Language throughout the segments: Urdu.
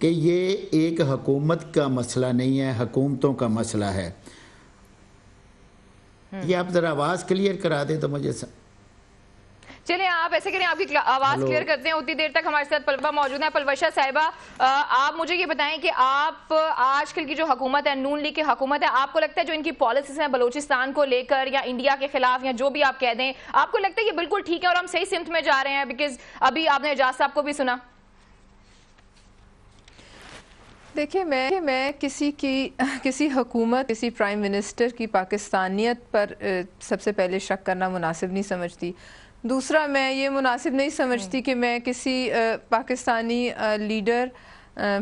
کہ یہ ایک حکومت کا مسئلہ نہیں ہے، حکومتوں کا مسئلہ ہے۔ یہ آپ ذرا آواز کلیئر کرا دیں تو مجھے چلیں آپ ایسے کریں، آپ کی آواز کلیئر کرتے ہیں، اتنی دیر تک ہمارے ساتھ پلوہ موجود ہیں۔ پلوشہ صاحبہ، آپ مجھے یہ بتائیں کہ آپ آج کل کی جو حکومت ہے، نون لیگ کی حکومت ہے، آپ کو لگتا ہے جو ان کی پالیسیز ہیں بلوچستان کو لے کر یا انڈیا کے خلاف یا جو بھی آپ کہہ دیں، آپ کو لگتا ہے یہ بالکل ٹھیک ہے اور ہم صحیح سمت میں جا رہے ہیں؟ بیکاز ابھی آپ نے اعجاز صاحب کو بھی سنا۔ دیکھیں میں کسی حکومت، کسی پرائم منسٹر کی پاکستانیت پر سب سے پہلے شک کرنا مناسب نہیں سمجھتی۔ دوسرا، میں یہ مناسب نہیں سمجھتی کہ میں کسی پاکستانی لیڈر،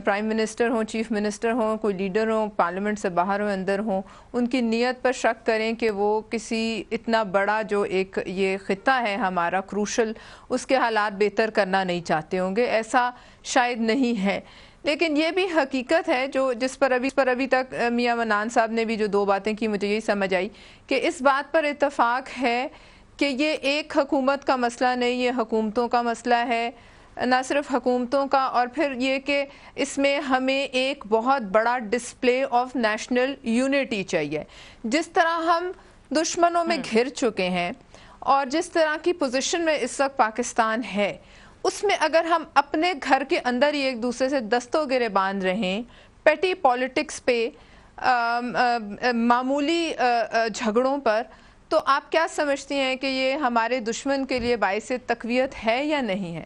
پرائم منسٹر ہوں، چیف منسٹر ہوں، کوئی لیڈر ہوں، پارلیمنٹ سے باہر ہوں اندر ہوں، ان کی نیت پر شک کریں کہ وہ کسی اتنا بڑا جو ایک یہ خطہ ہے ہمارا کروشل، اس کے حالات بہتر کرنا نہیں چاہتے ہوں گے۔ ایسا شاید نہیں ہے، لیکن یہ بھی حقیقت ہے جو جس پر ابھی تک میاں منان صاحب نے بھی جو دو باتیں کی، مجھے یہی سمجھ آئی کہ اس بات پر اتفاق ہے کہ یہ ایک حکومت کا مسئلہ نہیں، یہ حکومتوں کا مسئلہ ہے، نہ صرف حکومتوں کا، اور پھر یہ کہ اس میں ہمیں ایک بہت بڑا ڈسپلے آف نیشنل یونٹی چاہیے۔ جس طرح ہم دشمنوں میں گھر چکے ہیں اور جس طرح کی پوزیشن میں اس وقت پاکستان ہے، اس میں اگر ہم اپنے گھر کے اندر ہی ایک دوسرے سے دستوں گرے باندھ رہیں، پیٹی پالیٹکس پہ، معمولی جھگڑوں پر، تو آپ کیا سمجھتی ہیں کہ یہ ہمارے دشمن کے لیے باعث تقویت ہے یا نہیں ہے؟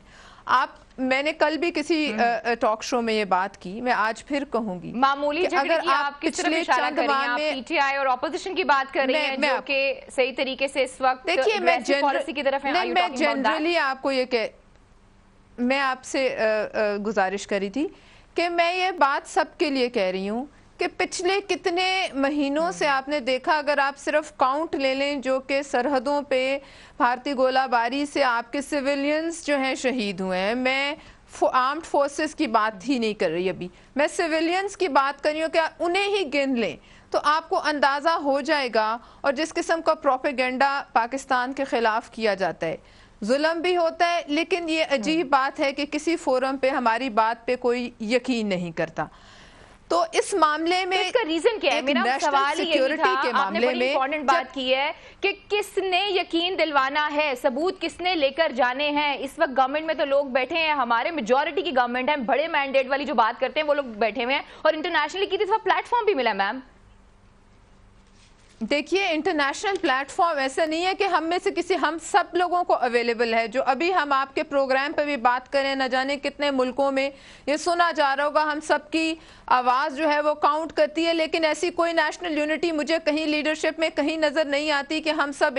میں نے کل بھی کسی ٹاک شو میں یہ بات کی، میں آج پھر کہوں گی، معمولی جھگڑے کی آپ کس طرف اشارہ کر رہی ہیں؟ آپ پی ٹی آئی اور اپوزیشن کی بات کر رہی ہیں جو کہ صحیح طریقے سے اس وقت ویسٹرن پالیسی کی طرف ہیں۔ میں جنرلی آپ کو یہ کہ میں آپ سے گزارش کری تھی کہ میں یہ بات سب کے لیے کہہ رہی ہوں کہ پچھلے کتنے مہینوں سے آپ نے دیکھا، اگر آپ صرف کاؤنٹ لے لیں جو کہ سرحدوں پہ بھارتی گولہ باری سے آپ کے سیولینز جو ہیں شہید ہوئے ہیں، میں آرمڈ فورسز کی بات ہی نہیں کر رہی، ابھی میں سیولینز کی بات کر رہی ہوں کہ انہیں ہی گن لیں تو آپ کو اندازہ ہو جائے گا، اور جس قسم کا پروپیگنڈا پاکستان کے خلاف کیا جاتا ہے، ظلم بھی ہوتا ہے، لیکن یہ عجیب بات ہے کہ کسی فورم پہ ہماری بات پہ کوئی یقین نہیں کرتا۔ تو اس معاملے میں اس کا ریزن کیا ہے؟ میرا سوال یہی تھا، آپ نے بڑی امپورٹنٹ بات کی ہے کہ کس نے یقین دلوانا ہے، ثبوت کس نے لے کر جانے ہیں؟ اس وقت گورنمنٹ میں تو لوگ بیٹھے ہیں، ہمارے میجورٹی کی گورنمنٹ ہے، بڑے مینڈیٹ والی جو بات کرتے ہیں وہ لوگ بیٹھے ہوئے ہیں، اور انٹرنیشنلی کی طرف پلیٹ فارم بھی ملا ہے۔ میم دیکھیے، انٹرنیشنل پلیٹ فارم ایسا نہیں ہے کہ ہم میں سے ہم سب لوگوں کو اویلیبل ہے، جو ابھی ہم آپ کے پروگرام پہ بھی بات کریں، نہ جانے کتنے ملکوں میں یہ سنا جا رہا ہوگا، ہم سب کی آواز جو ہے وہ کاؤنٹ کرتی ہے، لیکن ایسی کوئی نیشنل یونٹی مجھے کہیں لیڈرشپ میں کہیں نظر نہیں آتی کہ ہم سب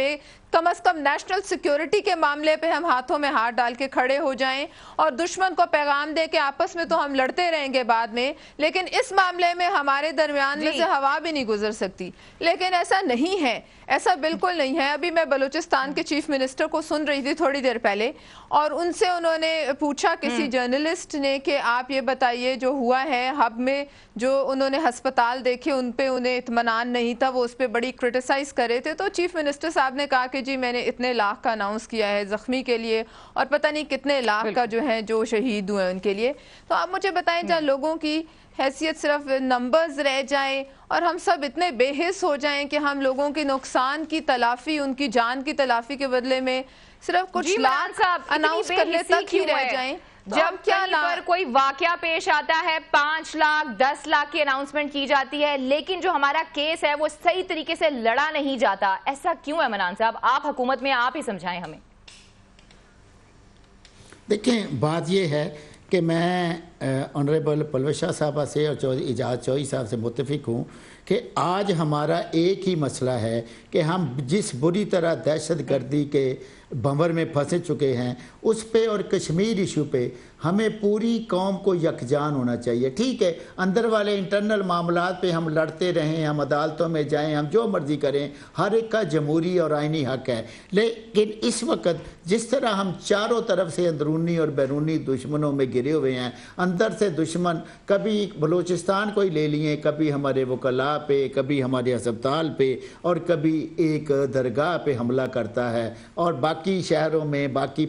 کم از کم نیشنل سیکیورٹی کے معاملے پہ ہم ہاتھوں میں ہاتھ ڈال کے کھڑے ہو جائیں اور دشمن کو پیغام دیں کہ آپس میں تو ہم لڑتے رہیں گے بعد میں، لیکن اس معاملے میں ہمارے درمیان میں سے ہوا بھی نہیں گزر سکتی۔ لیکن ایسا نہیں ہے، ایسا بالکل نہیں ہے۔ ابھی میں بلوچستان کے چیف منسٹر کو سن رہی تھی تھوڑی دیر پہلے، اور ان سے انہوں نے پوچھا کسی جرنلسٹ نے کہ آپ یہ بتائیے جو ہوا ہے ہب میں، جو انہوں نے ہسپتال دیکھے ان پہ انہیں اطمینان نہیں تھا، وہ اس پہ بڑی کرٹیسائز کر رہے تھے، تو چیف منسٹر صاحب نے کہا کہ جی میں نے اتنے لاکھ کا اناؤنس کیا ہے زخمی کے لیے، اور پتہ نہیں کتنے لاکھ کا جو ہیں جو شہید ہوئے ان کے لیے۔ تو آپ مجھے بتائیں، جہاں لوگوں کی حیثیت صرف نمبرز رہ جائیں اور ہم سب اتنے بے حس ہو جائیں کہ ہم لوگوں کے نقصان کی تلافی، ان کی جان کی تلافی کے بدلے میں صرف کچھ لاکھ اناؤنس کرنے تک ہی رہ جائیں، جب کہیں پر کوئی واقعہ پیش آتا ہے 5 لاکھ 10 لاکھ کی اناؤنسمنٹ کی جاتی ہے، لیکن جو ہمارا کیس ہے وہ صحیح طریقے سے لڑا نہیں جاتا، ایسا کیوں ہے منان صاحب؟ آپ حکومت میں، آپ ہی سمجھائیں ہمیں۔ دیکھیں، بات یہ ہے کہ میں آنریبل پلوشہ صاحبہ سے اور اعجاز چوہدری صاحب سے متفق ہوں کہ آج ہمارا ایک ہی مسئلہ ہے کہ ہم جس بری طرح دہشت گردی کے بھنور میں پھنسے چکے ہیں، اس پہ اور کشمیر ایشو پہ ہمیں پوری قوم کو یکجان ہونا چاہیے۔ ٹھیک ہے، اندر والے انٹرنل معاملات پہ ہم لڑتے رہیں، ہم عدالتوں میں جائیں، ہم جو مرضی کریں، ہر ایک کا جمہوری اور آئینی حق ہے، لیکن اس وقت جس طرح ہم چاروں طرف سے اندرونی اور بیرونی دشمنوں میں گرے ہوئے ہیں، اندر سے دشمن کبھی بلوچستان کو ہی لے لیے، کبھی ہمارے وکلاء پہ، کبھی ہمارے ہسپتال پہ، اور کبھی ایک درگاہ پہ حملہ کرتا ہے، اور باقی شہروں میں باقی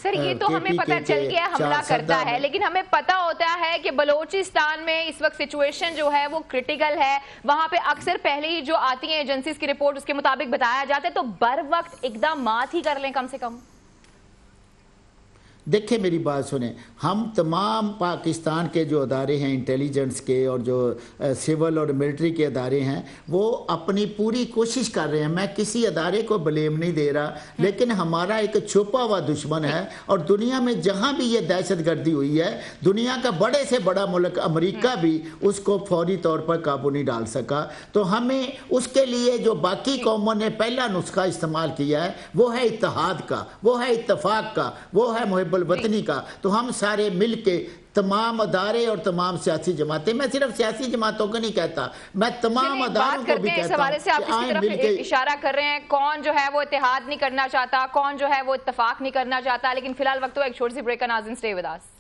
سر یہ تو ہمیں پتہ چل گیا حملہ کرتا ہے، لیکن ہمیں پتہ ہوتا ہے کہ بلوچستان میں اس وقت سچویشن جو ہے وہ کرٹیکل ہے، وہاں پہ اکثر پہلے ہی جو آتی ہیں ایجنسیز کی رپورٹ اس کے مطابق بتایا جاتا ہے، تو بر وقت اقدامات ہی کر لیں کم سے کم۔ دیکھیں میری بات سنیں، ہم تمام پاکستان کے جو ادارے ہیں انٹیلیجنس کے اور جو سول اور ملٹری کے ادارے ہیں وہ اپنی پوری کوشش کر رہے ہیں، میں کسی ادارے کو بلیم نہیں دے رہا، لیکن ہمارا ایک چھپا ہوا دشمن ہے، اور دنیا میں جہاں بھی یہ دہشت گردی ہوئی ہے، دنیا کا بڑے سے بڑا ملک امریکہ بھی اس کو فوری طور پر قابو نہیں ڈال سکا، تو ہمیں اس کے لیے جو باقی قوموں نے پہلا نسخہ استعمال کیا ہے وہ ہے اتحاد کا، وہ ہے اتفاق کا، وہ ہے محب الوطنی کا، تو ہم سارے مل کے تمام ادارے اور تمام سیاسی جماعتیں، میں صرف سیاسی جماعتوں کو نہیں کہتا، میں تمام اداروں کو بھی کہتا ہوں اس حوالے سے آپ اس کی طرف اشارہ کر رہے ہیں، کون جو ہے وہ اتحاد نہیں کرنا چاہتا، کون جو ہے وہ اتفاق نہیں کرنا چاہتا، لیکن فی الحال وقت ہو ایک چھوٹی سی بریک کا، ناظرین stay with us.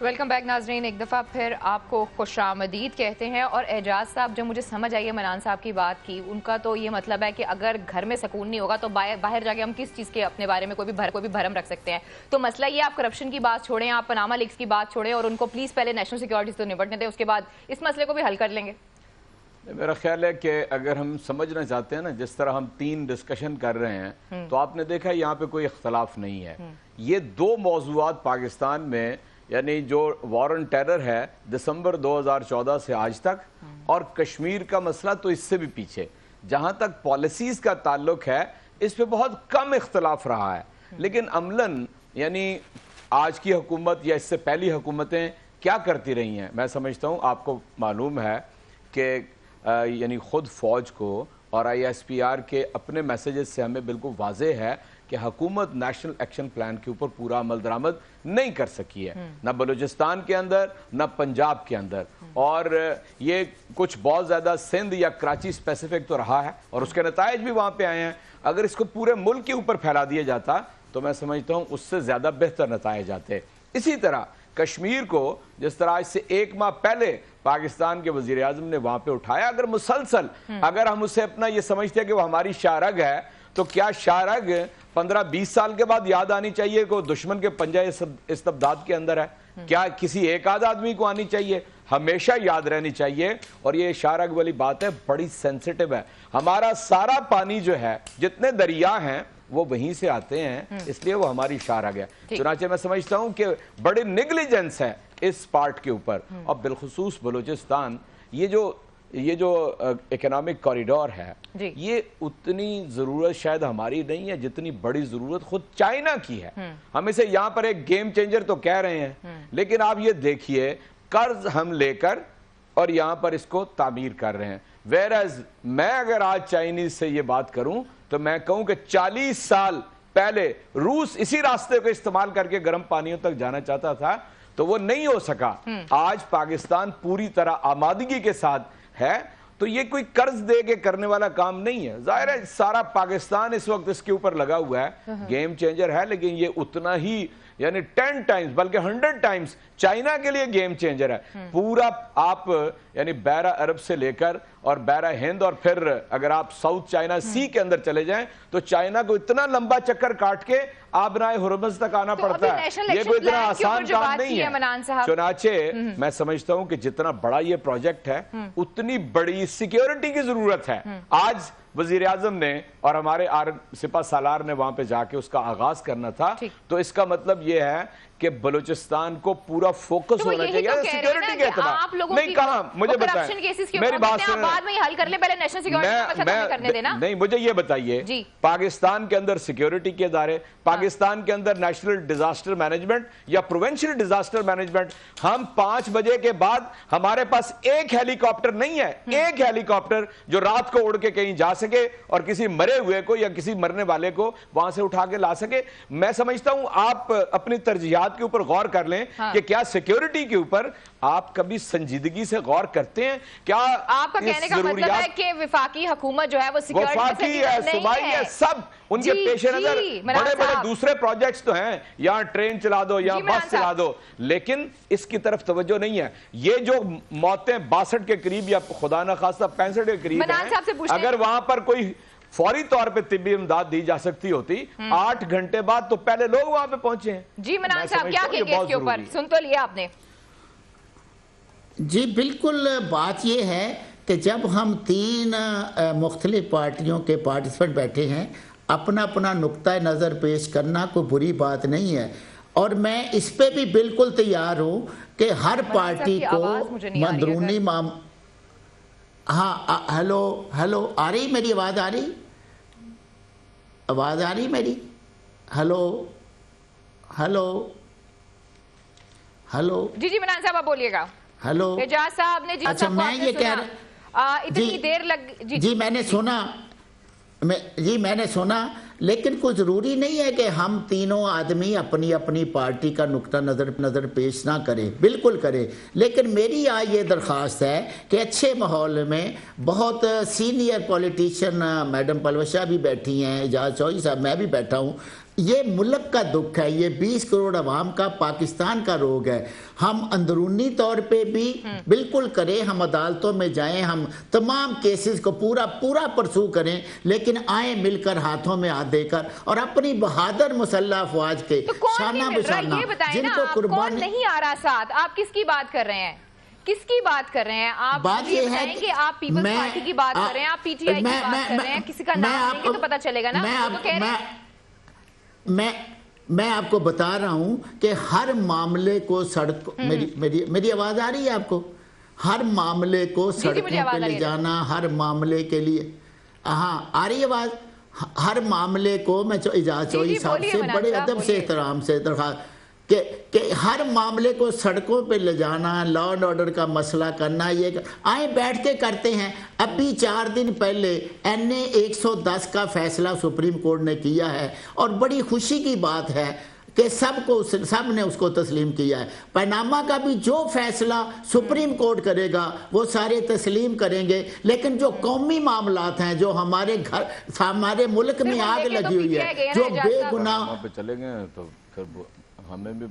Welcome back ناظرین، ایک دفعہ پھر آپ کو خوش آمدید کہتے ہیں، اور اعجاز صاحب جب مجھے سمجھ آئی ہے منان صاحب کی بات کی، ان کا تو یہ مطلب ہے کہ اگر گھر میں سکون نہیں ہوگا تو باہر جا کے ہم کس چیز کے اپنے بارے میں کوئی بھی بھرم رکھ سکتے ہیں۔ تو مسئلہ یہ آپ کرپشن کی بات چھوڑیں، آپ پاناما لیکس کی بات چھوڑیں، اور ان کو پلیز پہلے نیشنل سیکیورٹی سے نپٹنے دیں، اس کے بعد اس مسئلے کو بھی حل کر لیں گے۔ میرا خیال ہے کہ اگر ہم سمجھنا چاہتے ہیں نا، جس طرح ہم 3 ڈسکشن کر رہے ہیں تو آپ نے دیکھا یہاں پہ کوئی اختلاف نہیں ہے، یہ 2 موضوعات پاکستان میں، یعنی جو وار آن ٹیرر ہے دسمبر 2014 سے آج تک، اور کشمیر کا مسئلہ تو اس سے بھی پیچھے، جہاں تک پالیسیز کا تعلق ہے اس پہ بہت کم اختلاف رہا ہے، لیکن عملاً یعنی آج کی حکومت یا اس سے پہلی حکومتیں کیا کرتی رہی ہیں، میں سمجھتا ہوں آپ کو معلوم ہے کہ یعنی خود فوج کو اور ISPR کے اپنے میسیجز سے ہمیں بالکل واضح ہے کہ حکومت نیشنل ایکشن پلان کے اوپر پورا عمل درآمد نہیں کر سکی ہے، نہ بلوچستان کے اندر نہ پنجاب کے اندر، اور یہ کچھ بہت زیادہ سندھ یا کراچی اسپیسیفک تو رہا ہے، اور اس کے نتائج بھی وہاں پہ آئے ہیں۔ اگر اس کو پورے ملک کے اوپر پھیلا دیا جاتا تو میں سمجھتا ہوں اس سے زیادہ بہتر نتائج آتے۔ اسی طرح کشمیر کو جس طرح آج سے 1 ماہ پہلے پاکستان کے وزیر اعظم نے وہاں پہ اٹھایا، اگر مسلسل اگر ہم اسے اپنا یہ سمجھتے ہیں کہ وہ ہماری شاہرگ ہے، تو کیا شاہرگ 15-20 سال کے بعد یاد آنی چاہیے کہ وہ دشمن کے پنجہ استبداد کے اندر ہے؟ کیا کسی ایک آدھ آدمی کو آنی چاہیے؟ ہمیشہ یاد رہنی چاہیے، اور یہ شاہرگ والی بات ہے بڑی سینسٹیو ہے۔ ہمارا سارا پانی جو ہے، جتنے دریا ہیں وہ وہیں سے آتے ہیں، اس لیے وہ ہماری شاہرگ ہے۔ چنانچہ میں سمجھتا ہوں کہ بڑی نیگلیجنس ہے اس پارٹ کے اوپر، اور بالخصوص بلوچستان، یہ جو اکنامک کوریڈور ہے، یہ اتنی ضرورت شاید ہماری نہیں ہے جتنی بڑی ضرورت خود چائنا کی ہے۔ ہم اسے یہاں پر ایک گیم چینجر تو کہہ رہے ہیں، لیکن آپ یہ دیکھیے قرض ہم لے کر اور یہاں پر اس کو تعمیر کر رہے ہیں، ویرز میں اگر آج چائنیز سے یہ بات کروں تو میں کہوں کہ 40 سال پہلے روس اسی راستے کو استعمال کر کے گرم پانیوں تک جانا چاہتا تھا تو وہ نہیں ہو سکا۔ آج پاکستان پوری طرح آمادگی کے ساتھ ہے، تو یہ کوئی قرض دے کے کرنے والا کام نہیں ہے۔ ظاہر ہے سارا پاکستان اس وقت اس کے اوپر لگا ہوا ہے، گیم چینجر ہے، لیکن یہ اتنا ہی یعنی 10 ٹائمز بلکہ 100 ٹائمز چائنا کے لیے گیم چینجر ہے۔ پورا آپ یعنی بحیرہ عرب سے لے کر اور بحیرہ ہند، اور پھر اگر آپ ساؤتھ چائنا سی کے اندر چلے جائیں تو چائنا کو اتنا لمبا چکر کاٹ کے آبنائے ہرمز تک آنا پڑتا ہے، یہ کوئی اتنا آسان کام نہیں ہے۔ چنانچہ میں سمجھتا ہوں کہ جتنا بڑا یہ پروجیکٹ ہے اتنی بڑی سیکیورٹی کی ضرورت ہے۔ آج وزیر اعظم نے اور ہمارے سپہ سالار نے وہاں پہ جا کے اس کا آغاز کرنا تھا، تو اس کا مطلب یہ ہے کہ بلوچستان کو پورا فوکس ہونا چاہیے سیکیورٹی کے اعتبار نہیں۔ کہاں مجھے بتائیں، میری بات نہیں، مجھے یہ بتائیے پاکستان کے اندر سیکیورٹی کے ادارے، پاکستان کے اندر نیشنل ڈیزاسٹر مینجمنٹ یا پروونشل ڈیزاسٹر مینجمنٹ، ہم 5 بجے کے بعد ہمارے پاس ایک ہیلی کاپٹر نہیں ہے، ایک ہیلی کاپٹر جو رات کو اڑ کے کہیں جا سکے اور کسی مرے ہوئے کو یا کسی مرنے والے کو وہاں سے اٹھا کے لا سکے۔ میں سمجھتا ہوں آپ اپنی ترجیحات بات کے اوپر غور کر لیں کہ کیا سیکیورٹی کے اوپر آپ کبھی سنجیدگی سے غور کرتے ہیں؟ کیا آپ کا کہنے کا مطلب ہے کہ وفاقی حکومت جو ہے وہ سیکیورٹی وفاقی ہے، صوبائی ہے، سب ان کے پیش نظر بڑے بڑے دوسرے پروجیکٹس تو ہیں، یہاں ٹرین چلا دو یا بس چلا دو، لیکن اس کی طرف توجہ نہیں ہے۔ یہ جو موتیں 62 کے قریب یا خدا نخواستہ 65 کے قریب ہیں، اگر وہاں پر کوئی فوری طور پہ طبی امداد دی جا سکتی ہوتی 8 گھنٹے بعد تو پہلے لوگ وہاں پہ پہنچے ہیں۔ جی منان صاحب کیا کہیں گے اس کے اوپر؟ سن تو لیا آپ نے؟ جی بالکل، بات یہ ہے کہ جب ہم 3 مختلف پارٹیوں کے پارٹیسپینٹ بیٹھے ہیں، اپنا اپنا نقطہ نظر پیش کرنا کوئی بری بات نہیں ہے، اور میں اس پہ بھی بالکل تیار ہوں کہ ہر پارٹی کو اندرونی ہاں ہیلو آ رہی میری آواز؟ آواز آ رہی میری؟ ہیلو جی منان صاحب آپ بولیے گا۔ ہیلو اعجاز صاحب نے اچھا میں یہ کہہ رہا اتنی دیر لگ جی میں نے سنا لیکن کوئی ضروری نہیں ہے کہ ہم تینوں آدمی اپنی اپنی پارٹی کا نقطہ نظر پیش نہ کریں، بالکل کریں، لیکن میری آج یہ درخواست ہے کہ اچھے ماحول میں بہت سینئر پولیٹیشین میڈم پلوشا بھی بیٹھی ہیں، اعجاز چودھری صاحب، میں بھی بیٹھا ہوں، یہ ملک کا دکھ ہے، یہ 20 کروڑ عوام کا، پاکستان کا روگ ہے، ہم اندرونی طور پہ بھی بالکل کریں، ہم عدالتوں میں جائیں، ہم تمام کیسز کو پورا پرسو کریں، لیکن آئیں مل کر ہاتھوں میں ہاتھ دے کر اور اپنی بہادر مسلح افواج کے شانہ بشانہ جن کو قربان نہیں آ رہا ساتھ، آپ کس کی بات کر رہے ہیں؟ کس کی بات کر رہے ہیں آپ؟ بات یہ ہے کہ آپ پیپلز پارٹی کی بات کر رہے ہیں، آپ پی ٹی آئی کی بات کر رہے ہیں، کسی کا نام لیں گے تو پتہ چلے گا نا۔ میں آپ کو بتا رہا ہوں کہ ہر معاملے کو میری آواز آ رہی ہے آپ کو؟ ہر معاملے کو سڑکوں پہ لے جانا، ہر معاملے کے لیے ہاں آ رہی آواز، ہر معاملے کو میں اعجاز چودھری صاحب سے بڑے ادب سے احترام سے درخواست کہ ہر معاملے کو سڑکوں پہ لے جانا، لا اینڈ آرڈر کا مسئلہ کرنا، یہ آئیں بیٹھ کے کرتے ہیں۔ ابھی 4 دن پہلے NA 110 کا فیصلہ سپریم کورٹ نے کیا ہے، اور بڑی خوشی کی بات ہے کہ سب نے اس کو تسلیم کیا ہے۔ پاناما کا بھی جو فیصلہ سپریم کورٹ کرے گا وہ سارے تسلیم کریں گے، لیکن جو قومی معاملات ہیں، جو ہمارے ملک میں آگ لگی ہوئی ہے، جو بے گناہ چلے گئے تو پھر ہمیں بھی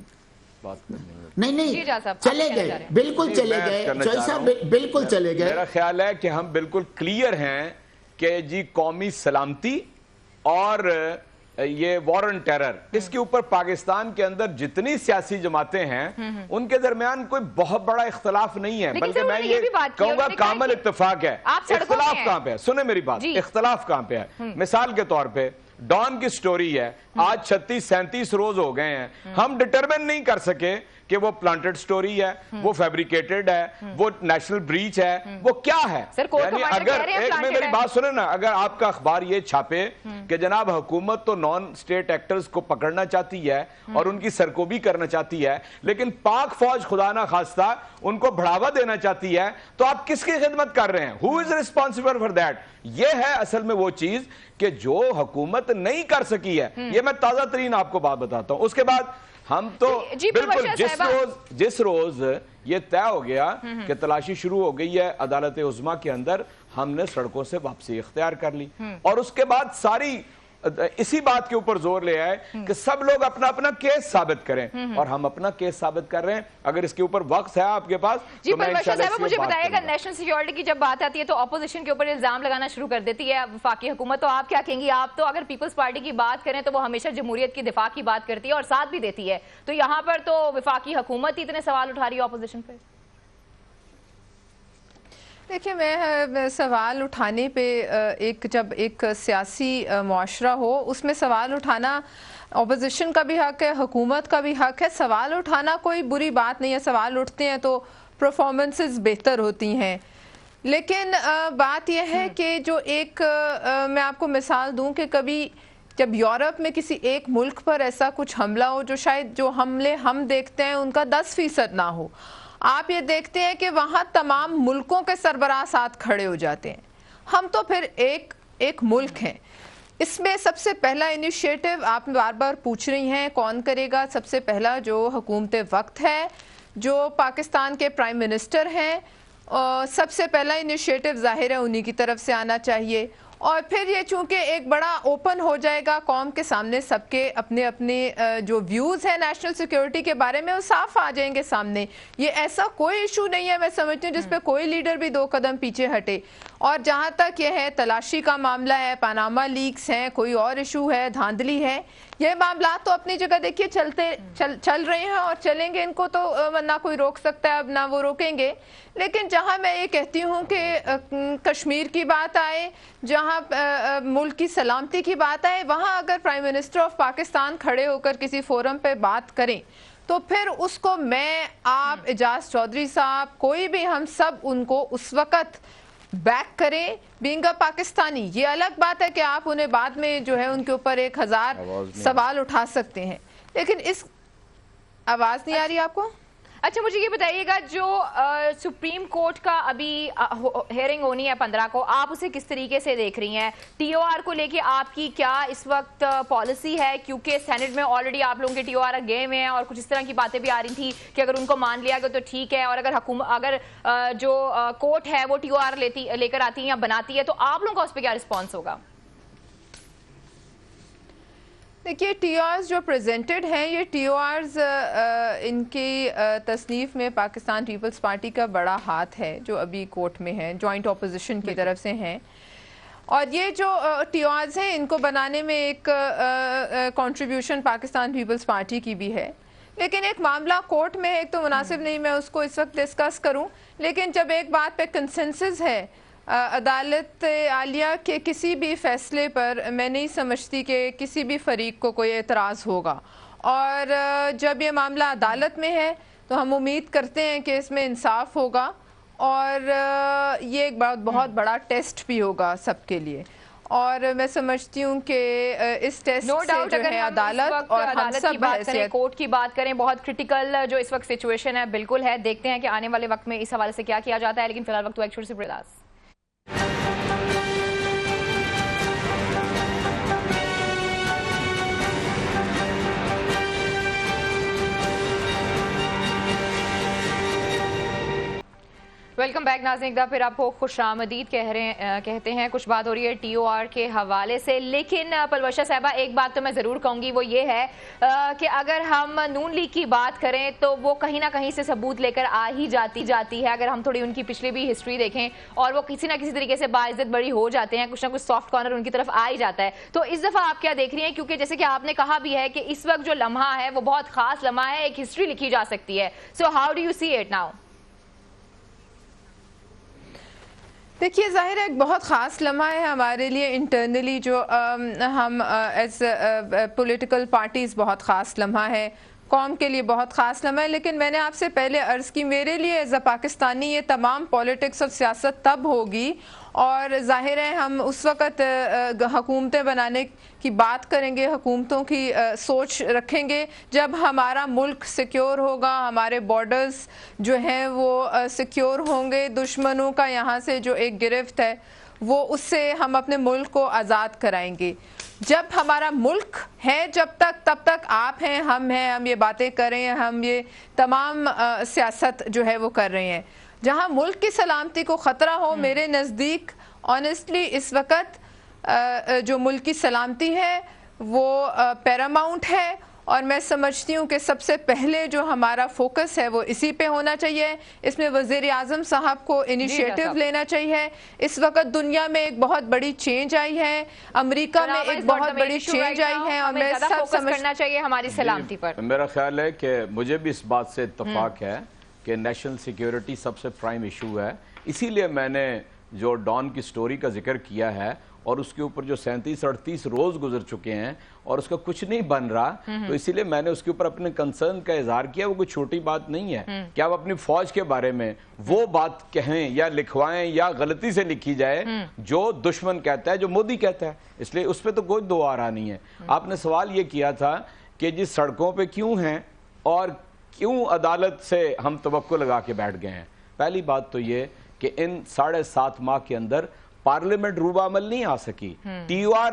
بات کرنی ہے۔ نہیں چلے گئے، بالکل چلے گئے چودھری صاحب، بالکل چلے گئے۔ میرا خیال ہے کہ ہم بالکل کلیئر ہیں کہ جی قومی سلامتی اور یہ وار آن ٹیرر، اس کے اوپر پاکستان کے اندر جتنی سیاسی جماعتیں ہیں ان کے درمیان کوئی بہت بڑا اختلاف نہیں ہے، بلکہ میں یہ کہوں گا کامل اتفاق ہے۔ اختلاف کہاں پہ ہے؟ سنیں میری بات، اختلاف کہاں پہ ہے؟ مثال کے طور پہ ڈان کی سٹوری ہے، آج 36-37 روز ہو گئے ہیں، ہم ڈٹرمن نہیں کر سکے کہ وہ پلانٹڈ سٹوری ہے، وہ فیبریکیٹڈ ہے، وہ نیشنل بریچ ہے، وہ کیا ہے؟ یعنی اگر ایک میں میری بات سنیں نا، اگر آپ کا اخبار یہ چھاپے کہ جناب حکومت تو نان سٹیٹ ایکٹرز کو پکڑنا چاہتی ہے اور ان کی سرکوبی کرنا چاہتی ہے، لیکن پاک فوج خدا نہ خواستہ ان کو بڑھاوا دینا چاہتی ہے، تو آپ کس کی خدمت کر رہے ہیں؟ Who is responsible for that؟ یہ ہے اصل میں وہ چیز کہ جو حکومت نہیں کر سکی ہے۔ یہ میں تازہ ترین آپ کو بات بتاتا ہوں۔ اس کے بعد ہم تو بالکل جس روز یہ طے ہو گیا کہ تلاشی شروع ہو گئی ہے عدالت عظمیٰ کے اندر، ہم نے سڑکوں سے واپسی اختیار کر لی، اور اس کے بعد ساری اسی بات کے اوپر زور لے آئے کہ سب لوگ اپنا اپنا کیس ثابت کریں، اور ہم اپنا کیس ثابت کر رہے ہیں۔ اگر اس کے اوپر وقت ہے آپ کے پاس جی پرمیشور صاحب مجھے بتائیے گا، نیشنل سیکیورٹی کی جب بات آتی ہے تو اپوزیشن کے اوپر الزام لگانا شروع کر دیتی ہے وفاقی حکومت، تو آپ کیا کہیں گی؟ آپ تو اگر پیپلز پارٹی کی بات کریں تو وہ ہمیشہ جمہوریت کی دفاع کی بات کرتی ہے اور ساتھ بھی دیتی ہے، تو یہاں پر تو وفاقی حکومت اتنے سوال اٹھا رہی ہے اپوزیشن پہ۔ دیکھیں میں سوال اٹھانے پہ جب ایک سیاسی معاشرہ ہو اس میں سوال اٹھانا اپوزیشن کا بھی حق ہے، حکومت کا بھی حق ہے، سوال اٹھانا کوئی بری بات نہیں ہے، سوال اٹھتے ہیں تو پرفارمنسز بہتر ہوتی ہیں، لیکن بات یہ ہے کہ جو ایک میں آپ کو مثال دوں کہ کبھی جب یورپ میں کسی ایک ملک پر ایسا کچھ حملہ ہو جو شاید جو حملے ہم دیکھتے ہیں ان کا 10% نہ ہو، آپ یہ دیکھتے ہیں کہ وہاں تمام ملکوں کے سربراہ ساتھ کھڑے ہو جاتے ہیں، ہم تو پھر ایک ملک ہیں۔ اس میں سب سے پہلا انیشیٹو آپ بار بار پوچھ رہی ہیں کون کرے گا. سب سے پہلا جو حکومت وقت ہے, جو پاکستان کے پرائم منسٹر ہیں, سب سے پہلا انیشیٹو ظاہر ہے انہی کی طرف سے آنا چاہیے. اور پھر یہ چونکہ ایک بڑا اوپن ہو جائے گا قوم کے سامنے, سب کے اپنے اپنے جو ویوز ہیں نیشنل سیکیورٹی کے بارے میں وہ صاف آ جائیں گے سامنے. یہ ایسا کوئی ایشو نہیں ہے میں سمجھتی ہوں جس پہ کوئی لیڈر بھی 2 قدم پیچھے ہٹے. اور جہاں تک یہ ہے تلاشی کا معاملہ ہے, پاناما لیکس ہیں, کوئی اور ایشو ہے, دھاندلی ہے, یہ معاملات تو اپنی جگہ دیکھیے چل رہے ہیں اور چلیں گے. ان کو تو نہ کوئی روک سکتا ہے, اب نہ وہ روکیں گے. لیکن جہاں میں یہ کہتی ہوں کہ کشمیر کی بات آئے, جہاں ملک کی سلامتی کی بات آئے, وہاں اگر پرائم منسٹر آف پاکستان کھڑے ہو کر کسی فورم پہ بات کریں تو پھر اس کو میں, آپ, اعجاز چودھری صاحب, کوئی بھی, ہم سب ان کو اس وقت بیک کریں بینگ اے پاکستانی. یہ الگ بات ہے کہ آپ انہیں بعد میں جو ہے ان کے اوپر 1000 سوال اٹھا سکتے ہیں, لیکن اس آواز نہیں آ رہی آپ کو. اچھا مجھے یہ بتائیے گا, جو سپریم کورٹ کا ابھی ہیئرنگ ہونی ہے 15 کو, آپ اسے کس طریقے سے دیکھ رہی ہیں؟ ٹی او آر کو لے کے آپ کی کیا اس وقت پالیسی ہے؟ کیونکہ سینٹ میں آلریڈی آپ لوگوں کے ٹی او آر گئے ہوئے ہیں اور کچھ اس طرح کی باتیں بھی آ رہی تھی کہ اگر ان کو مان لیا گیا تو ٹھیک ہے, اور اگر جو کورٹ ہے وہ ٹی او آر لے کر آتی ہے یا بناتی ہے تو آپ لوگوں کا اس پہ کیا رسپانس ہوگا؟ دیکھیے ٹی او آرز جو پریزنٹڈ ہیں, یہ ٹی او آرز ان کی تصنیف میں پاکستان پیپلز پارٹی کا بڑا ہاتھ ہے جو ابھی کورٹ میں ہے, جوائنٹ اپوزیشن کی طرف سے ہیں. اور یہ جو ٹی او آرز ہیں ان کو بنانے میں ایک کنٹریبیوشن پاکستان پیپلز پارٹی کی بھی ہے. لیکن ایک معاملہ کورٹ میں ہے, ایک تو مناسب نہیں میں اس کو اس وقت ڈسکس کروں, لیکن جب ایک بات پہ کنسنسس ہے عدالت عالیہ کے کسی بھی فیصلے پر, میں نہیں سمجھتی کہ کسی بھی فریق کو کوئی اعتراض ہوگا. اور جب یہ معاملہ عدالت میں ہے تو ہم امید کرتے ہیں کہ اس میں انصاف ہوگا, اور یہ ایک بہت بڑا ٹیسٹ بھی ہوگا سب کے لیے. اور میں سمجھتی ہوں کہ اس ٹیسٹ سے جو ہے عدالت اور ہم سب بحثیت, کورٹ کی بات کریں, بہت کرٹیکل جو اس وقت سچویشن ہے بالکل ہے. دیکھتے ہیں کہ آنے والے وقت میں اس حوالے سے کیا کیا جاتا ہے, لیکن فی الحال وقت ایک چھوٹی سی بریک. ویلکم بیک ناظرین, ایک دفعہ پھر آپ کو خوش آمدید کہتے ہیں. کچھ بات ہو رہی ہے ٹی او آر کے حوالے سے, لیکن پلوشہ صاحبہ ایک بات تو میں ضرور کہوں گی, وہ یہ ہے کہ اگر ہم نون لیگ کی بات کریں تو وہ کہیں نہ کہیں سے ثبوت لے کر آ ہی جاتی ہے. اگر ہم تھوڑی ان کی پچھلی بھی ہسٹری دیکھیں, اور وہ کسی نہ کسی طریقے سے باعزت بڑی ہو جاتے ہیں, کچھ نہ کچھ سافٹ کارنر ان کی طرف آ ہی جاتا ہے. تو اس دفعہ آپ کیا دیکھ رہی ہیں؟ کیونکہ جیسے کہ آپ نے کہا بھی ہے کہ اس وقت جو لمحہ ہے وہ بہت خاص لمحہ ہے, ایک ہسٹری لکھی جا سکتی ہے. So how do you see it now? دیکھیے ظاہر ہے ایک بہت خاص لمحہ ہے ہمارے لیے انٹرنلی, جو ہم ایز پولیٹیکل پارٹیز بہت خاص لمحہ ہے, قوم کے لیے بہت خاص لمحہ ہے. لیکن میں نے آپ سے پہلے عرض کی, میرے لیے ایز اے پاکستانی یہ تمام پولیٹکس اور سیاست تب ہوگی, اور ظاہر ہے ہم اس وقت حکومتیں بنانے کی بات کریں گے, حکومتوں کی سوچ رکھیں گے جب ہمارا ملک سیکیور ہوگا, ہمارے بارڈرز جو ہیں وہ سیکیور ہوں گے, دشمنوں کا یہاں سے جو ایک گرفت ہے وہ اس سے ہم اپنے ملک کو آزاد کرائیں گے. جب ہمارا ملک ہے جب تک, تب تک آپ ہیں, ہم یہ باتیں کریں, ہم یہ تمام سیاست جو ہے وہ کر رہے ہیں. جہاں ملک کی سلامتی کو خطرہ ہو, میرے نزدیک آنیسٹلی اس وقت جو ملک کی سلامتی ہے وہ پیراماؤنٹ ہے, اور میں سمجھتی ہوں کہ سب سے پہلے جو ہمارا فوکس ہے وہ اسی پہ ہونا چاہیے. اس میں وزیر اعظم صاحب کو انیشیٹو لینا چاہیے. اس وقت دنیا میں ایک بہت بڑی چینج آئی ہے, امریکہ میں ایک بہت بڑی چینج آئی ہے, اور میں سب سمجھنا چاہیے ہماری سلامتی پر. میرا خیال ہے کہ مجھے بھی اس بات سے اتفاق ہے کہ نیشنل سیکیورٹی سب سے پرائم ایشو ہے. اسی لیے میں نے جو ڈان کی سٹوری کا ذکر کیا ہے, اور اس کے اوپر جو 37-38 روز گزر چکے ہیں اور اس کا کچھ نہیں بن رہا, تو اسی لیے میں نے اس کے اوپر اپنے کنسرن کا اظہار کیا. وہ کوئی چھوٹی بات نہیں ہے کہ آپ اپنی فوج کے بارے میں وہ بات کہیں یا لکھوائیں یا غلطی سے لکھی جائے جو دشمن کہتا ہے, جو مودی کہتا ہے. اس لیے اس پہ تو کوئی دو آرا نہیں ہے. آپ نے سوال یہ کیا تھا کہ جس سڑکوں پہ کیوں ہیں اور کیوں عدالت سے ہم توقع لگا کے بیٹھ گئے ہیں. پہلی بات تو یہ کہ ان 7.5 ماہ کے اندر پارلیمنٹ روبہ عمل نہیں آ سکی. T O R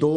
2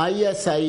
ISI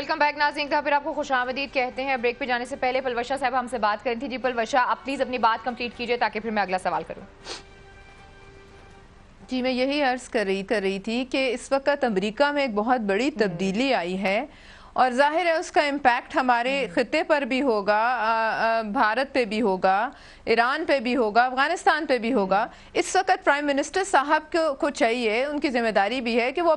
welcome back ناظرین، کا پھر آپ کو خوش آمدید کہتے ہیں. بریک پہ جانے سے پہلے پلوشا صاحب ہم سے بات کر رہی تھی. جی پلوشا، آپ پلیز اپنی بات کمپلیٹ کیجئے تاکہ پھر میں اگلا سوال کروں. جی میں یہی عرض کر رہی تھی کہ اس وقت امریکہ میں ایک بہت بڑی تبدیلی آئی ہے اور ظاہر ہے اس کا امپیکٹ ہمارے خطے پر بھی ہوگا، بھارت پہ بھی ہوگا، ایران پہ بھی ہوگا، افغانستان پہ بھی ہوگا. اس وقت پرائم منسٹر صاحب کو چاہیے، ان کی ذمہ داری بھی ہے کہ وہ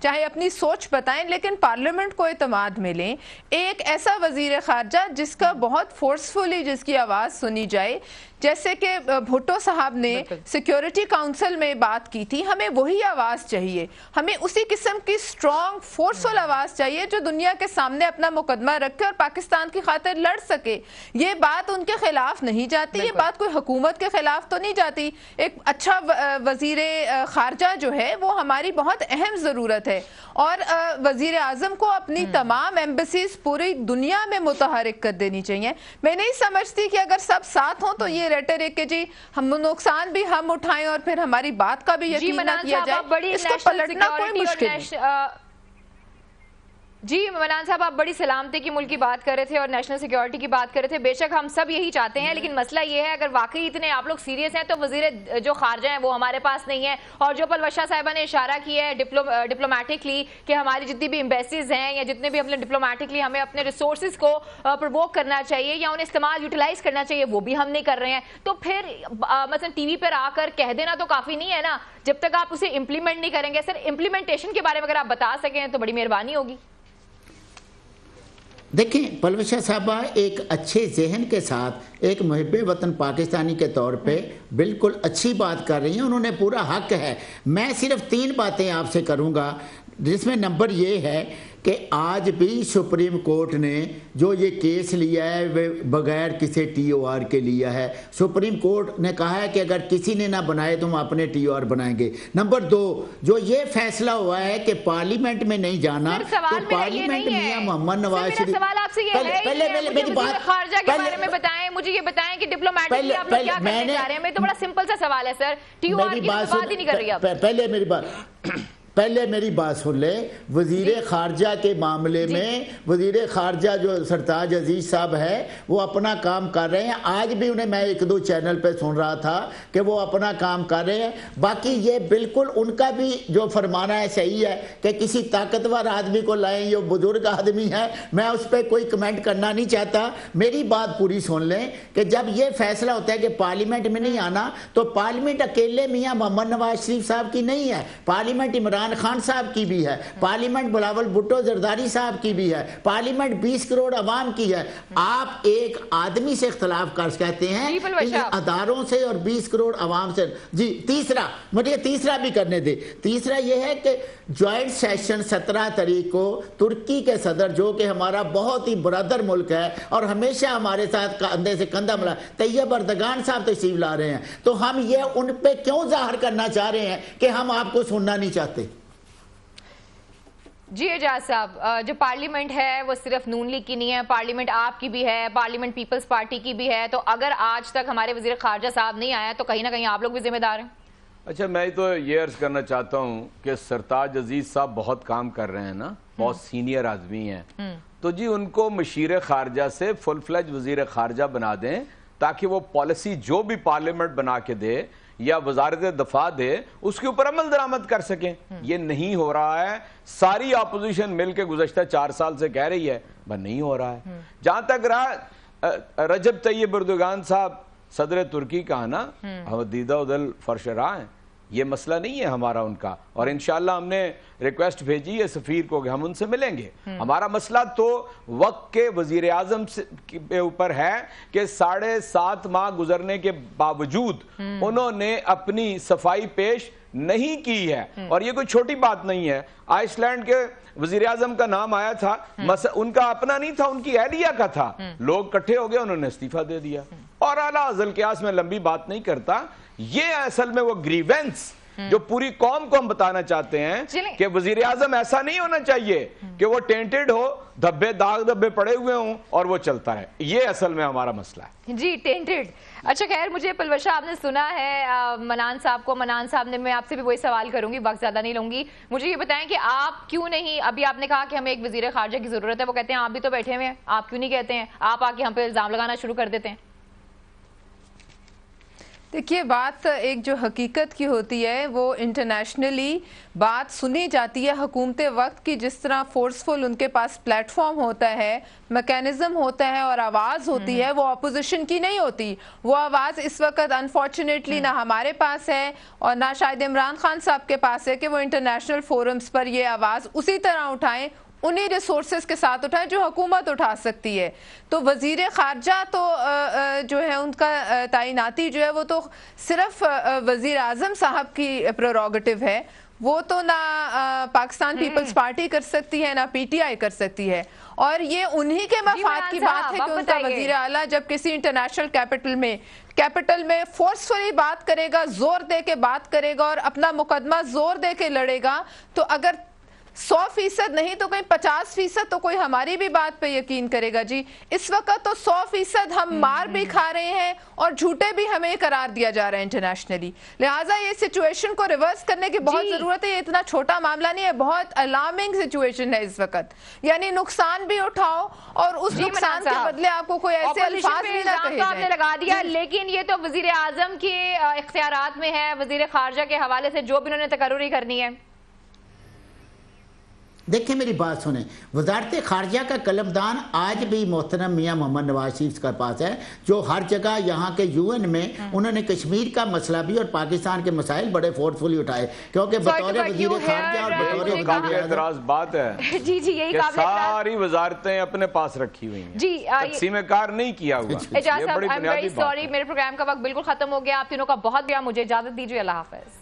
چاہے اپنی سوچ بتائیں لیکن پارلیمنٹ کو اعتماد میں لیں. ایک ایسا وزیر خارجہ جس کا بہت فورسفلی جس کی آواز سنی جائے، جیسے کہ بھٹو صاحب نے سیکیورٹی کاؤنسل میں بات کی تھی، ہمیں وہی آواز چاہیے. ہمیں اسی قسم کی سٹرونگ فورسفل آواز چاہیے جو دنیا کے سامنے اپنا مقدمہ رکھے اور پاکستان کی خاطر لڑ سکے. یہ بات ان کے خلاف نہیں جاتی، یہ بات کوئی حکومت کے خلاف تو نہیں جاتی. ایک اچھا وزیر خارجہ جو ہے وہ ہماری بہت اہم ضرورت ہے، اور وزیر اعظم کو اپنی تمام ایمبیسیز پوری دنیا میں متحرک کر دینی چاہیے. میں نہیں سمجھتی کہ اگر سب ساتھ ہوں تو یہ ریٹرک کہ جی ہم نقصان بھی ہم اٹھائیں اور پھر ہماری بات کا بھی یقین نہ کیا جائے، اس کو پلٹنا کوئی مشکل نہیں. جی منان صاحب، آپ بڑی سلامتی کی ملک کی بات کر رہے تھے اور نیشنل سیکیورٹی کی بات کر رہے تھے. بے شک ہم سب یہی چاہتے ہیں، لیکن مسئلہ یہ ہے اگر واقعی اتنے آپ لوگ سیریس ہیں تو وزیر جو خارجہ ہیں وہ ہمارے پاس نہیں ہے. اور جو پلوشا صاحبہ نے اشارہ کیا ہے ڈپلومیٹکلی کہ ہماری جتنی بھی ایمبیسیز ہیں یا جتنے بھی اپنے ڈپلومیٹکلی ہمیں اپنے ریسورسز کو پرووک کرنا چاہیے یا انہیں استعمال یوٹیلائز کرنا چاہیے، وہ بھی ہم نہیں کر رہے ہیں. تو پھر مثلا ٹی وی پر آ کر کہہ دینا تو کافی نہیں ہے نا، جب تک آپ اسے امپلیمنٹ نہیں کریں گے. سر امپلیمنٹیشن کے بارے میں اگر آپ بتا سکیں تو بڑی مہربانی ہوگی. دیکھیں پلوشا صاحبہ ایک اچھے ذہن کے ساتھ ایک محب وطن پاکستانی کے طور پہ بالکل اچھی بات کر رہی ہیں، انہوں نے پورا حق ہے. میں صرف 3 باتیں آپ سے کروں گا، جس میں نمبر یہ ہے کہ آج بھی سپریم کورٹ نے جو یہ کیس لیا ہے وہ بغیر کسی ٹی او آر کے لیا ہے. سپریم کورٹ نے کہا ہے کہ اگر کسی نے نہ بنائے تو ہم اپنے ٹی او آر بنائیں گے. نمبر 2، جو یہ فیصلہ ہوا ہے کہ پارلیمنٹ میں نہیں جانا تو پارلیمنٹ میاں محمد نواز شریف، پہلے میری بات خارجہ کے بارے میں بتائیں، مجھے یہ بتائیں کہ ڈپلومیٹکلی آپ لوگ کیا کرنے جا رہے ہیں. میں تو بڑا سمپل سا سوال ہے سر، ٹی او آر کی بات ہی نہیں کر رہی اب. پہلے میری بات سن لے. وزیر خارجہ کے معاملے میں وزیر خارجہ جو سرتاج عزیز صاحب ہے وہ اپنا کام کر رہے ہیں. آج بھی انہیں میں 1-2 چینل پہ سن رہا تھا کہ وہ اپنا کام کر رہے ہیں. باقی یہ بالکل ان کا بھی جو فرمانا ہے صحیح ہے کہ کسی طاقتور آدمی کو لائیں، یہ بزرگ آدمی ہے، میں اس پہ کوئی کمنٹ کرنا نہیں چاہتا. میری بات پوری سن لیں کہ جب یہ فیصلہ ہوتا ہے کہ پارلیمنٹ میں نہیں آنا تو پارلیمنٹ اکیلے میاں محمد نواز شریف صاحب کی نہیں ہے، پارلیمنٹ عمران خان صاحب کی بھی ہے، پارلیمنٹ بلاول بھٹو زرداری صاحب کی بھی ہے، پارلیمنٹ 20 کروڑ عوام کی ہے. آپ ایک آدمی سے اختلاف کر سکتے ہیں اداروں سے اور 20 کروڑ عوام سے. جی تیسرا، مجھے تیسرا بھی کرنے دے. تیسرا یہ ہے کہ جوائنٹ سیشن 17 تاریخ کو ترکی کے صدر جو کہ ہمارا بہت ہی برادر ملک ہے اور ہمیشہ ہمارے ساتھ کندھے سے کندھا ملا، طیب اردگان صاحب تشریف لا رہے ہیں. تو ہم یہ ان پہ کیوں ظاہر کرنا چاہ رہے ہیں کہ ہم آپ کو سننا نہیں چاہتے؟ جی اعجاز صاحب، جو پارلیمنٹ ہے وہ صرف نون لیگ کی نہیں ہے، پارلیمنٹ آپ کی بھی ہے، پارلیمنٹ پیپلز پارٹی کی بھی ہے. تو اگر آج تک ہمارے وزیر خارجہ صاحب نہیں آیا تو کہیں نہ کہیں آپ لوگ بھی ذمہ دار ہیں. اچھا، میں تو یہ عرض کرنا چاہتا ہوں کہ سرتاج عزیز صاحب بہت کام کر رہے ہیں نا، بہت سینئر آدمی ہیں، تو جی ان کو مشیر خارجہ سے فل فلیج وزیر خارجہ بنا دیں تاکہ وہ پالیسی جو بھی پارلیمنٹ بنا کے دے یا وزارت دفاع دے اس کے اوپر عمل درآمد کر سکیں. یہ نہیں ہو رہا ہے. ساری اپوزیشن مل کے گزشتہ 4 سال سے کہہ رہی ہے، پر نہیں ہو رہا ہے. جہاں تک رہا رجب طیب اردگان صاحب صدر ترکی کا نا، دیدہ ادل فرش راہ ہیں، یہ مسئلہ نہیں ہے ہمارا ان کا، اور انشاءاللہ ہم نے ریکویسٹ بھیجی ہے سفیر کو کہ ہم ان سے ملیں گے. ہمارا مسئلہ تو وقت کے وزیر اعظم کے اوپر ہے کہ 7.5 ماہ گزرنے کے باوجود انہوں نے اپنی صفائی پیش نہیں کی ہے. اور یہ کوئی چھوٹی بات نہیں ہے. آئس لینڈ کے وزیر اعظم کا نام آیا تھا، ان کا اپنا نہیں تھا، ان کی اہلیہ کا تھا. لوگ کٹھے ہو گئے، انہوں نے استعفیٰ دے دیا. اور اعلیٰ ذوالقیاس میں لمبی بات نہیں کرتا، یہ اصل میں وہ گریونس جو پوری قوم کو ہم بتانا چاہتے ہیں کہ وزیر اعظم ایسا نہیں ہونا چاہیے کہ وہ ٹینٹڈ ہو, دھبے داغ دھبے پڑے ہوئے ہوں اور وہ چلتا رہے. یہ اصل میں ہمارا مسئلہ ہے. جی ٹینٹڈ. اچھا خیر, مجھے پلوشہ آپ نے سنا ہے منان صاحب نے, میں آپ سے بھی وہی سوال کروں گی, وقت زیادہ نہیں لوں گی. مجھے یہ بتائیں کہ آپ کیوں نہیں, ابھی آپ نے کہا کہ ہمیں ایک وزیر خارجہ کی ضرورت ہے, وہ کہتے ہیں آپ بھی تو بیٹھے ہوئے ہیں, آپ کیوں نہیں کہتے ہیں, آپ آ کے ہم پہ الزام لگانا شروع کر دیتے ہیں؟ دیکھیے بات ایک جو حقیقت کی ہوتی ہے وہ انٹرنیشنلی بات سنی جاتی ہے حکومت وقت کی, جس طرح فورسفل ان کے پاس پلیٹ فارم ہوتا ہے, میکینزم ہوتا ہے اور آواز ہوتی ہے, وہ اپوزیشن کی نہیں ہوتی. وہ آواز اس وقت انفارچونیٹلی نہ ہمارے پاس ہے اور نہ شاید عمران خان صاحب کے پاس ہے کہ وہ انٹرنیشنل فورمز پر یہ آواز اسی طرح اٹھائیں, انہی ریسورسز کے ساتھ اٹھائیں جو حکومت اٹھا سکتی ہے. تو وزیر خارجہ تو جو ہے ان کا تعیناتی جو ہے وہ تو صرف وزیر اعظم صاحب کی پریروگیٹو ہے, وہ تو نہ پاکستان پیپلز پارٹی کر سکتی ہے نہ پی ٹی آئی کر سکتی ہے. اور یہ انہی کے مفاد کی بات ہے کہ ان کا وزیر اعلیٰ جب کسی انٹرنیشنل کیپٹل میں فورسفلی بات کرے گا, زور دے کے بات کرے گا اور اپنا مقدمہ زور دے کے لڑے گا, تو اگر 100% نہیں تو کوئی 50% تو کوئی ہماری بھی بات پہ یقین کرے گا. جی اس وقت تو 100% ہم مار بھی کھا رہے ہیں اور جھوٹے بھی ہمیں قرار دیا جا رہا ہے انٹرنیشنلی. لہٰذا یہ سچویشن کو ریورس کرنے کی بہت ضرورت ہے. یہ اتنا چھوٹا معاملہ نہیں ہے, بہت الارمنگ سچویشن ہے اس وقت. یعنی نقصان بھی اٹھاؤ اور اس نقصان کے بدلے آپ کو کوئی ایسے الفاظ بھی نہ کہے جائیں. لگا دیا, لیکن یہ تو وزیر اعظم کے اختیارات میں ہے, وزیر خارجہ کے حوالے سے جو بھی انہوں نے تقرری کرنی ہے. دیکھیں میری بات سنیں, وزارت خارجہ کا قلمدان آج بھی محترم میاں محمد نواز شریف کے پاس ہے, جو ہر جگہ یہاں کے یو این میں انہوں نے کشمیر کا مسئلہ بھی اور پاکستان کے مسائل بڑے فورسفلی اٹھائے, کیونکہ بطور وزیر خارجہ اور بطور قابل اعتراض بات ہے یہی کہ ساری وزارتیں اپنے پاس رکھی ہوئی ہیں, تقسیم کار نہیں کیا ہوا. اجازت صاحب, I'm very sorry, میرے پروگرام کا وقت بالکل ختم ہو گیا. آپ تینوں کا بہت مجھے اجازت دیجیے. اللہ حافظ.